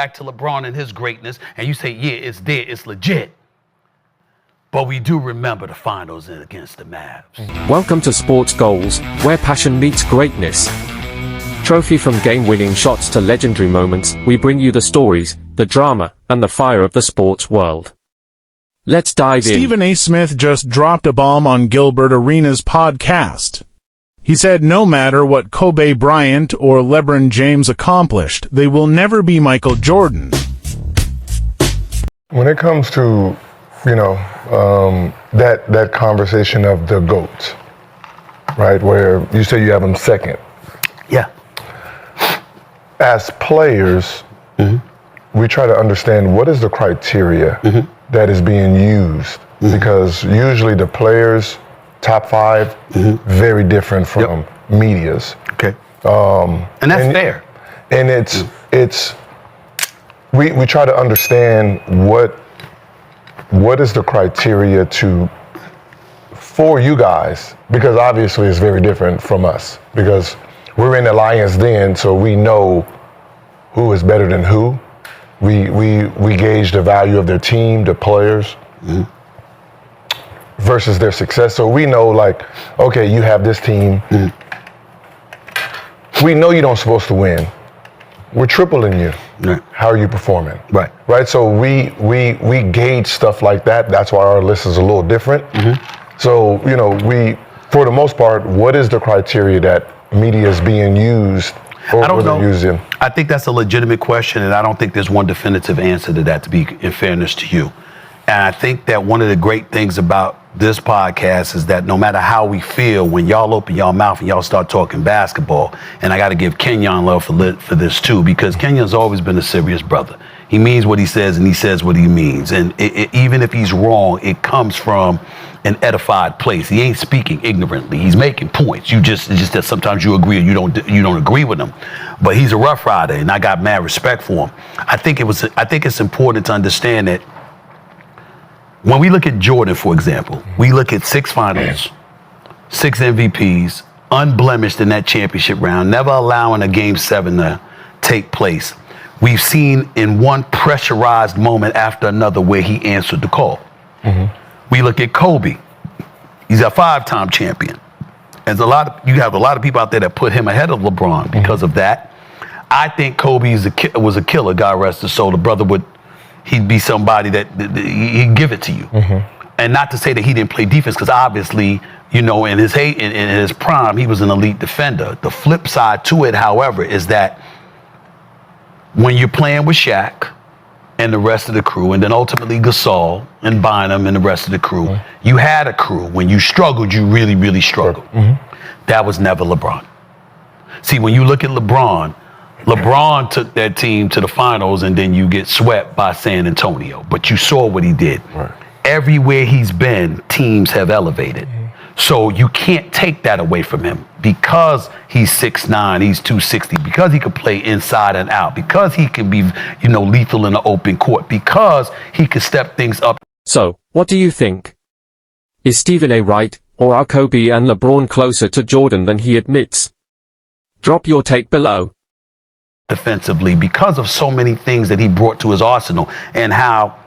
back to LeBron and his greatness, and you say, yeah, it's there, it's legit. But we do remember the finals against the Mavs. Welcome to Sports Goals, where passion meets greatness. Trophy from game-winning shots to legendary moments, we bring you the stories, the drama, and the fire of the sports world. Let's dive in. Stephen A. Smith just dropped a bomb on Gilbert Arenas' podcast. He said no matter what Kobe Bryant or LeBron James accomplished, they will never be Michael Jordan. When it comes to that conversation of the GOAT, right, where you say you have him second. Yeah. As players, we try to understand what is the criteria that is being used, because usually the players, top five, very different from medias. Okay. And that's fair. And we try to understand what is the criteria for you guys, because obviously it's very different from us, because we're in the Lions Den, so we know who is better than who. We gauge the value of their team, the players, versus their success. So we know, like, okay, you have this team. We know you don't supposed to win. We're tripling you. Right. How are you performing? Right. Right. So we gauge stuff like that. That's why our list is a little different. So, we, for the most part, what is the criteria that media is being used or I don't know. using? I think that's a legitimate question, and I don't think there's one definitive answer to that, to be in fairness to you. And I think that one of the great things about this podcast is that no matter how we feel, when y'all open y'all mouth and y'all start talking basketball, and I got to give Kenyon love for this too, because Kenyon's always been a serious brother. He means what he says, and he says what he means. And even if he's wrong, it comes from an edified place. He ain't speaking ignorantly. He's making points. It's just that sometimes you agree or you don't agree with him. But he's a rough rider, and I got mad respect for him. I think it's important to understand that when we look at Jordan, for example, we look at 6 finals, 6 MVPs, unblemished in that championship round, never allowing a Game 7 to take place. We've seen in one pressurized moment after another where he answered the call. We look at Kobe. He's a 5-time champion. And you have a lot of people out there that put him ahead of LeBron because of that. I think Kobe was a killer, God rest his soul. The brother he'd be somebody that he'd give it to you. And not to say that he didn't play defense, because obviously, in his prime, he was an elite defender. The flip side to it, however, is that when you're playing with Shaq and the rest of the crew, and then ultimately Gasol and Bynum and the rest of the crew, you had a crew. When you struggled, you really, really struggled. That was never LeBron. See, when you look at LeBron took that team to the finals, and then you get swept by San Antonio. But you saw what he did. Right. Everywhere he's been, teams have elevated. So you can't take that away from him, because he's 6'9", he's 260, because he could play inside and out, because he can be, lethal in the open court, because he could step things up. So, what do you think? Is Stephen A. right, or are Kobe and LeBron closer to Jordan than he admits? Drop your take below. Defensively, because of so many things that he brought to his arsenal, and how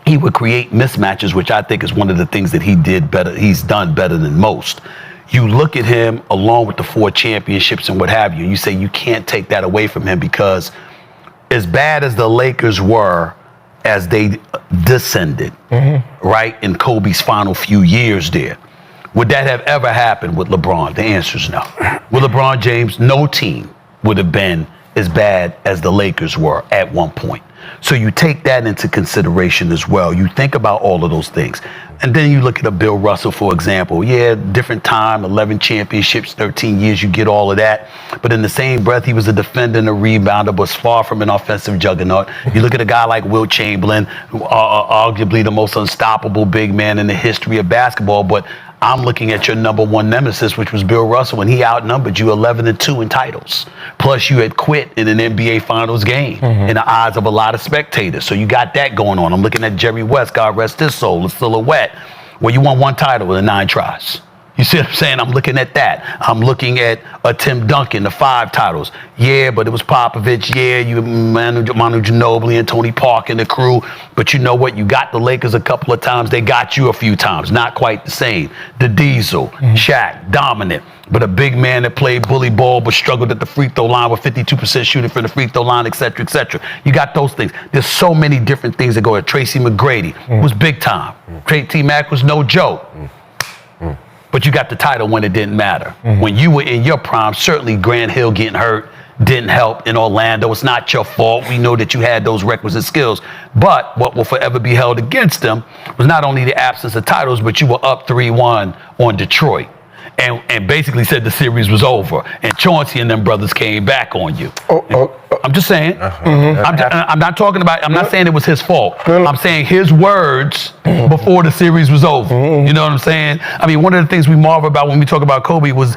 he would create mismatches, which I think is one of the things that he's done better than most. You look at him along with the 4 championships and what have you, and you say you can't take that away from him, because as bad as the Lakers were as they descended, right, in Kobe's final few years there, would that have ever happened with LeBron? The answer is no. With LeBron James, no team would have been as bad as the Lakers were at one point. So you take that into consideration as well. You think about all of those things. And then you look at a Bill Russell, for example. Yeah, different time, 11 championships, 13 years, you get all of that. But in the same breath, he was a defender and a rebounder, but far from an offensive juggernaut. You look at a guy like Wilt Chamberlain, who arguably the most unstoppable big man in the history of basketball, but I'm looking at your number one nemesis, which was Bill Russell, and he outnumbered you 11-2 in titles. Plus, you had quit in an NBA Finals game in the eyes of a lot of spectators. So you got that going on. I'm looking at Jerry West, God rest his soul, the silhouette, where you won 1 title in 9 tries. You see what I'm saying? I'm looking at that. I'm looking at Tim Duncan, the 5 titles. Yeah, but it was Popovich. Yeah, you Manu Ginobili and Tony Parker and the crew. But you know what? You got the Lakers a couple of times. They got you a few times. Not quite the same. The Diesel, Shaq, dominant. But a big man that played bully ball but struggled at the free throw line with 52% shooting from the free throw line, et cetera, et cetera. You got those things. There's so many different things that go at. Tracy McGrady was big time. T-Mac was no joke. But you got the title when it didn't matter. When you were in your prime, certainly Grant Hill getting hurt didn't help in Orlando. It's not your fault. We know that you had those requisite skills. But what will forever be held against them was not only the absence of titles, but you were up 3-1 on Detroit. And basically said the series was over. And Chauncey and them brothers came back on you. I'm just saying. I'm not talking about, I'm not saying it was his fault. I'm saying his words before the series was over. You know what I'm saying? I mean, one of the things we marvel about when we talk about Kobe was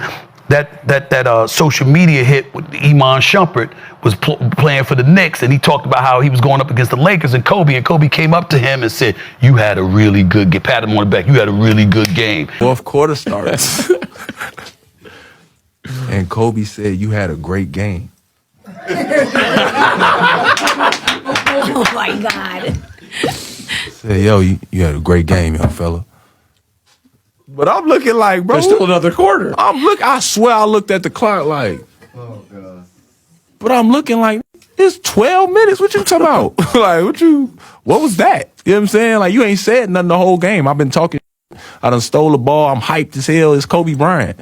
that social media hit with Iman Shumpert was playing for the Knicks, and he talked about how he was going up against the Lakers and Kobe came up to him and said, "You had a really good game." Pat him on the back. "You had a really good game." Fourth quarter starts, and Kobe said, "You had a great game." Oh my God. Said, "Yo, you had a great game, young fella." But I'm looking like, bro, There's still another quarter. I swear I looked at the clock like, oh God. But I'm looking like, it's 12 minutes. What you talking about? What was that? You know what I'm saying? Like, you ain't said nothing the whole game. I've been talking. I done stole the ball. I'm hyped as hell. It's Kobe Bryant.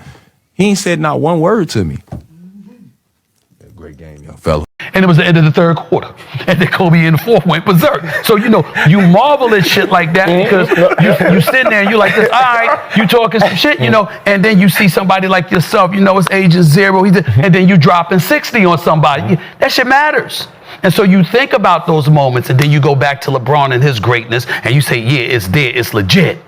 He ain't said not one word to me. Great game, young fella. And it was the end of the third quarter. And then Kobe in the fourth went berserk. So, you know, you marvel at shit like that because you sitting there and you're like this, all right, you talking some shit, you know, and then you see somebody like yourself, you know, it's agent 0, and then you dropping 60 on somebody. That shit matters. And so you think about those moments and then you go back to LeBron and his greatness and you say, yeah, it's there, it's legit.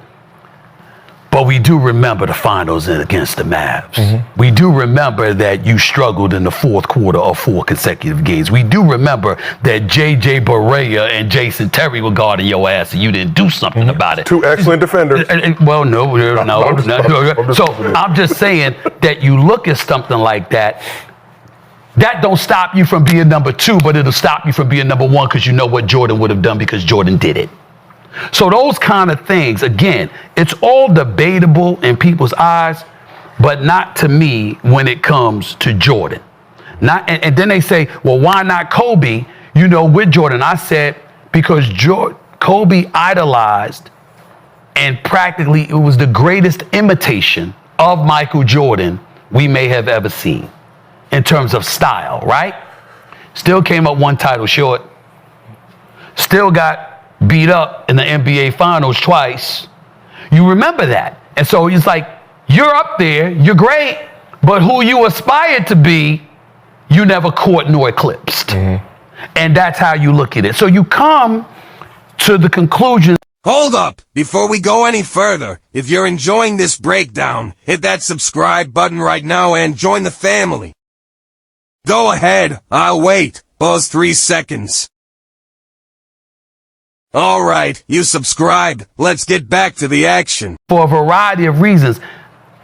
But we do remember the finals against the Mavs. We do remember that you struggled in the fourth quarter of 4 consecutive games. We do remember that J.J. Barea and Jason Terry were guarding your ass and you didn't do something about it. 2 excellent defenders. Well, no. So I'm just saying that you look at something like that, that don't stop you from being number 2, but it'll stop you from being number 1 because you know what Jordan would have done because Jordan did it. So those kind of things, again, it's all debatable in people's eyes, but not to me when it comes to Jordan. And then they say, well, why not Kobe, you know, with Jordan? I said, because Kobe idolized and practically it was the greatest imitation of Michael Jordan we may have ever seen in terms of style, right? Still came up 1 title short. Still got beat up in the NBA Finals twice. You remember that. And so it's like, you're up there, you're great, but who you aspired to be, you never caught nor eclipsed. And that's how you look at it. So you come to the conclusion. Hold up! Before we go any further, if you're enjoying this breakdown, hit that subscribe button right now and join the family. Go ahead, I'll wait. Pause 3 seconds. All right, you subscribed. Let's get back to the action. For a variety of reasons.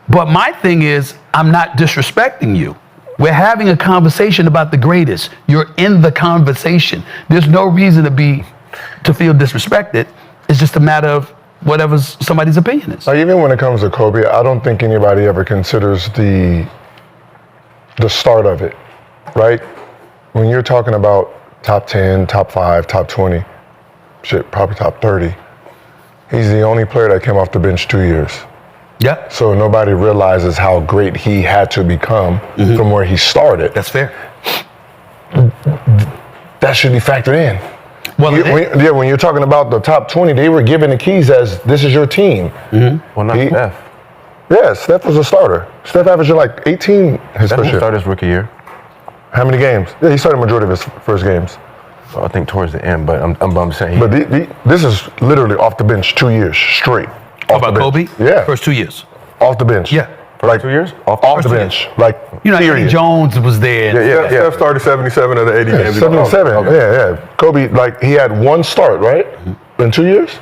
But my thing is, I'm not disrespecting you. We're having a conversation about the greatest. You're in the conversation. There's no reason to feel disrespected. It's just a matter of whatever somebody's opinion is. Like, even when it comes to Kobe, I don't think anybody ever considers the start of it, right? When you're talking about top 10, top 5, top 20, shit, probably top 30. He's the only player that came off the bench 2 years. Yeah. So nobody realizes how great he had to become from where he started. That's fair. That should be factored in. Well, when you're talking about the top 20, they were given the keys as this is your team. Well, not Steph. Yeah, Steph was a starter. Steph averaged like 18 his Steph first year. started his rookie year. How many games? Yeah, he started majority of his first games. Well, I think towards the end, but I'm saying. But this is literally off the bench 2 years straight. How about Kobe? Yeah. First 2 years. Off the bench. Yeah. For like 2 years? Off the bench. Like, You know, period. Eddie Jones was there. Yeah. Steph started 77 of the 80 games. 77. Yeah. Kobe, like, he had 1 start, right? In 2 years?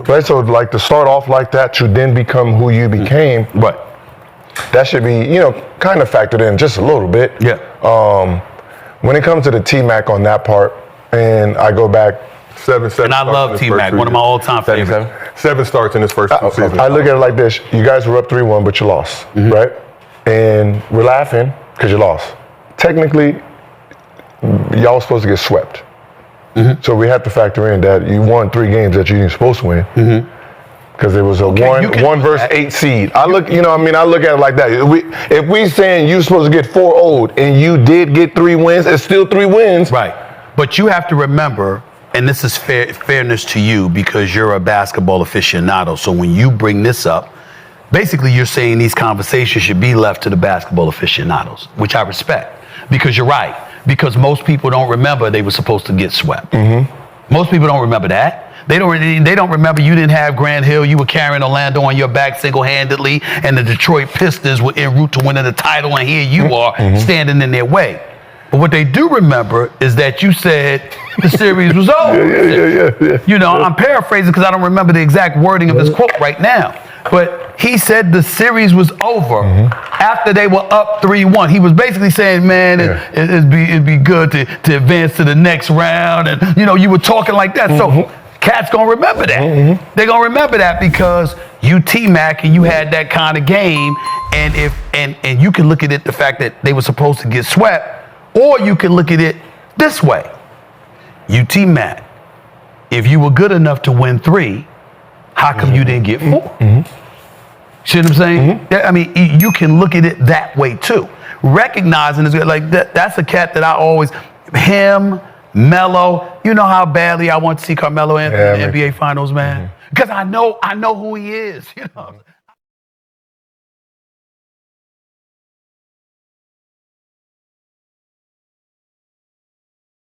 Right, so like to start off like that to then become who you became, Right. that should be, kind of factored in just a little bit. Yeah. When it comes to the T-Mac on that part, and I go back, 7 And I love T-Mac, one of my all-time favorites. 7 starts in his first two seasons. I look at it like this. You guys were up 3-1, but you lost, right? And we're laughing because you lost. Technically, y'all were supposed to get swept. So we have to factor in that you won 3 games that you weren't supposed to win. Because it was a one versus 8 seed. I look at it like that. If we saying you're supposed to get 4-0 and you did get 3 wins, it's still 3 wins. Right. But you have to remember, and this is fairness to you because you're a basketball aficionado. So when you bring this up, basically you're saying these conversations should be left to the basketball aficionados, which I respect. Because you're right. Because most people don't remember they were supposed to get swept. Most people don't remember that. They don't remember you didn't have Grant Hill. You were carrying Orlando on your back single-handedly, and the Detroit Pistons were en route to winning the title, and here you are standing in their way. But what they do remember is that you said the series was over. Yeah. I'm paraphrasing because I don't remember the exact wording of his quote right now. But he said the series was over after they were up 3-1. He was basically saying, man, it'd be good to advance to the next round. And, you were talking like that. So cats going to remember that. They're going to remember that because you T-Mac and you had that kind of game. And you can look at it, the fact that they were supposed to get swept, or you can look at it this way. You T-Mac, if you were good enough to win 3, how come you didn't get 4? See what I'm saying? I mean, you can look at it that way too. Recognizing it's like that's a cat that I always, him, Melo. You know how badly I want to see Carmelo Anthony in the NBA Finals, man. Because I know who he is.